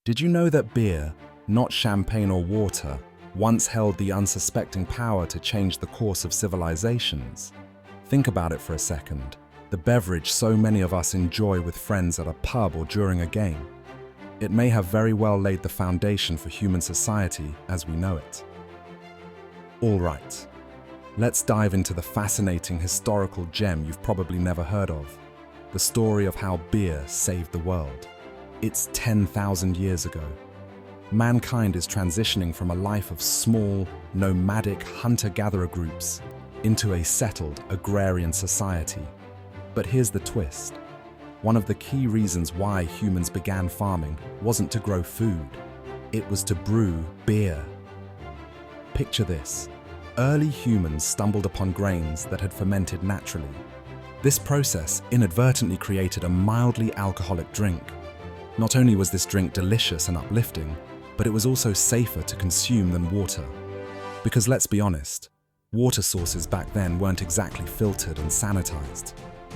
Did you know that beer, not champagne or water, once held the unsuspecting power to change the course of civilizations? Think about it for a second. The beverage so many of us enjoy with friends at a pub or during a game. It may have very well laid the foundation for human society as we know it. All right, let's dive into the fascinating historical gem you've probably never heard of, the story of how beer saved the world. It's 10,000 years ago. Mankind is transitioning from a life of small, nomadic hunter-gatherer groups into a settled agrarian society. But here's the twist. One of the key reasons why humans began farming wasn't to grow food. It was to brew beer. Picture this. Early humans stumbled upon grains that had fermented naturally. This process inadvertently created a mildly alcoholic drink. Not only was this drink delicious and uplifting, but it was also safer to consume than water. Because let's be honest, water sources back then weren't exactly filtered and sanitized.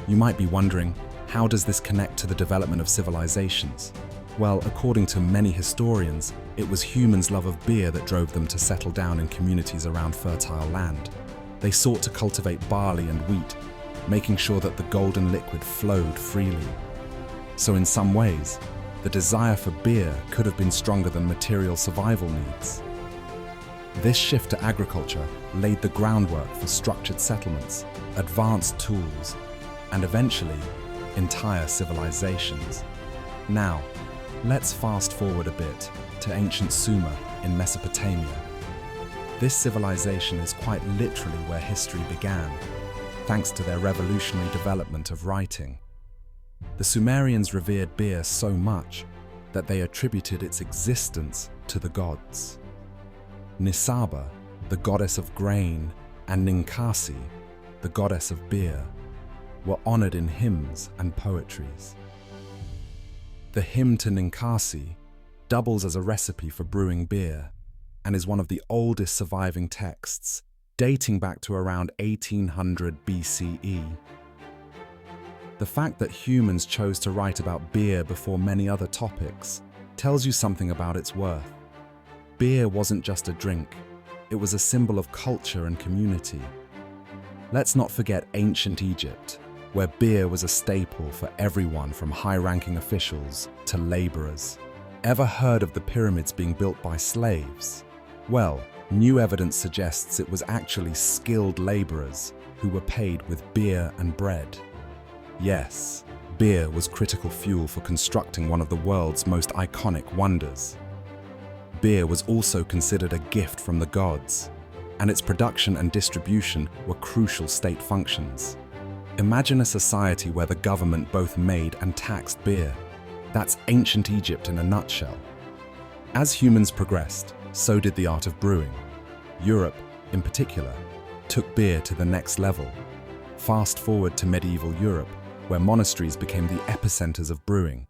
You might be wondering, how does this connect to the development of civilizations? Well, according to many historians, it was humans' love of beer that drove them to settle down in communities around fertile land. They sought to cultivate barley and wheat, making sure that the golden liquid flowed freely. So in some ways, the desire for beer could have been stronger than material survival needs. This shift to agriculture laid the groundwork for structured settlements, advanced tools, and eventually, entire civilizations. Now, let's fast forward a bit to ancient Sumer in Mesopotamia. This civilization is quite literally where history began, thanks to their revolutionary development of writing. The Sumerians revered beer so much that they attributed its existence to the gods. Nisaba, the goddess of grain, and Ninkasi, the goddess of beer, were honored in hymns and poetries. The hymn to Ninkasi doubles as a recipe for brewing beer and is one of the oldest surviving texts, dating back to around 1800 BCE. The fact that humans chose to write about beer before many other topics tells you something about its worth. Beer wasn't just a drink, it was a symbol of culture and community. Let's not forget ancient Egypt, where beer was a staple for everyone from high-ranking officials to laborers. Ever heard of the pyramids being built by slaves? Well, new evidence suggests it was actually skilled laborers who were paid with beer and bread. Yes, beer was critical fuel for constructing one of the world's most iconic wonders. Beer was also considered a gift from the gods, and its production and distribution were crucial state functions. Imagine a society where the government both made and taxed beer. That's ancient Egypt in a nutshell. As humans progressed, so did the art of brewing. Europe, in particular, took beer to the next level. Fast forward to medieval Europe, where monasteries became the epicenters of brewing.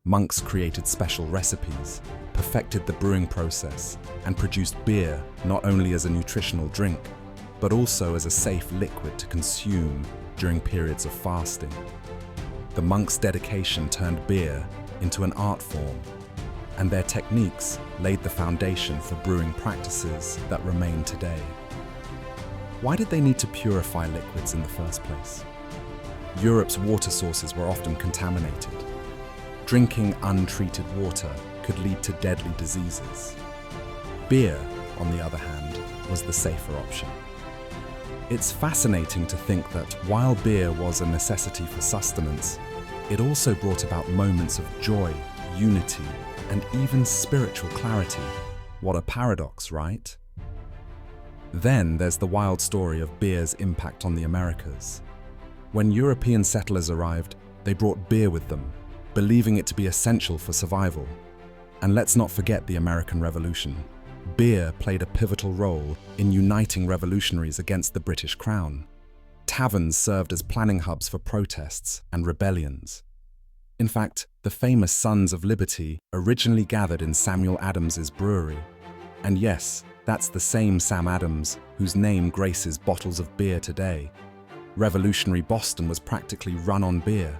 Monks created special recipes, perfected the brewing process, and produced beer not only as a nutritional drink, but also as a safe liquid to consume during periods of fasting. The monks' dedication turned beer into an art form, and their techniques laid the foundation for brewing practices that remain today. Why did they need to purify liquids in the first place? Europe's water sources were often contaminated. Drinking untreated water could lead to deadly diseases. Beer, on the other hand, was the safer option. It's fascinating to think that while beer was a necessity for sustenance, it also brought about moments of joy, unity, and even spiritual clarity. What a paradox, right? Then there's the wild story of beer's impact on the Americas. When European settlers arrived, they brought beer with them, believing it to be essential for survival. And let's not forget the American Revolution. Beer played a pivotal role in uniting revolutionaries against the British Crown. Taverns served as planning hubs for protests and rebellions. In fact, the famous Sons of Liberty originally gathered in Samuel Adams's brewery. And yes, that's the same Sam Adams whose name graces bottles of beer today. Revolutionary Boston was practically run on beer.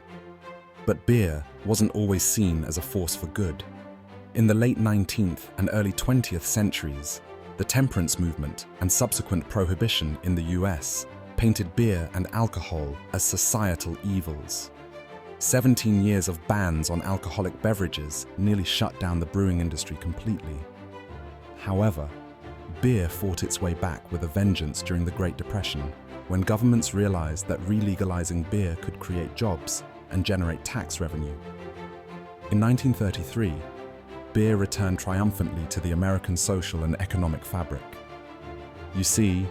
But beer wasn't always seen as a force for good. In the late 19th and early 20th centuries, the temperance movement and subsequent prohibition in the US painted beer and alcohol as societal evils. 17 years of bans on alcoholic beverages nearly shut down the brewing industry completely. However, beer fought its way back with a vengeance during the Great Depression, when governments realized that re-legalizing beer could create jobs and generate tax revenue. In 1933, beer returned triumphantly to the American social and economic fabric. You see,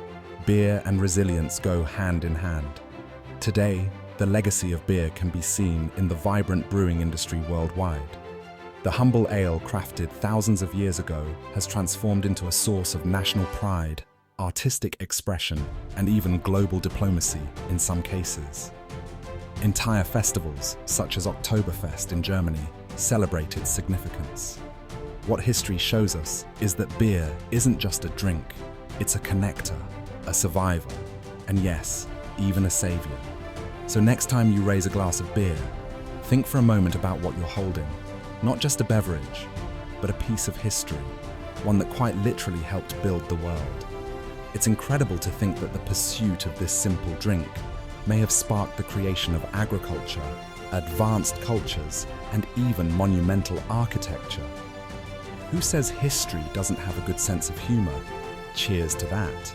beer and resilience go hand in hand. Today, the legacy of beer can be seen in the vibrant brewing industry worldwide. The humble ale crafted thousands of years ago has transformed into a source of national pride, artistic expression, and even global diplomacy in some cases. Entire festivals, such as Oktoberfest in Germany, celebrate its significance. What history shows us is that beer isn't just a drink, it's a connector, a survivor, and yes, even a savior. So next time you raise a glass of beer, think for a moment about what you're holding. Not just a beverage, but a piece of history, one that quite literally helped build the world. It's incredible to think that the pursuit of this simple drink may have sparked the creation of agriculture, advanced cultures, and even monumental architecture. Who says history doesn't have a good sense of humor? Cheers to that.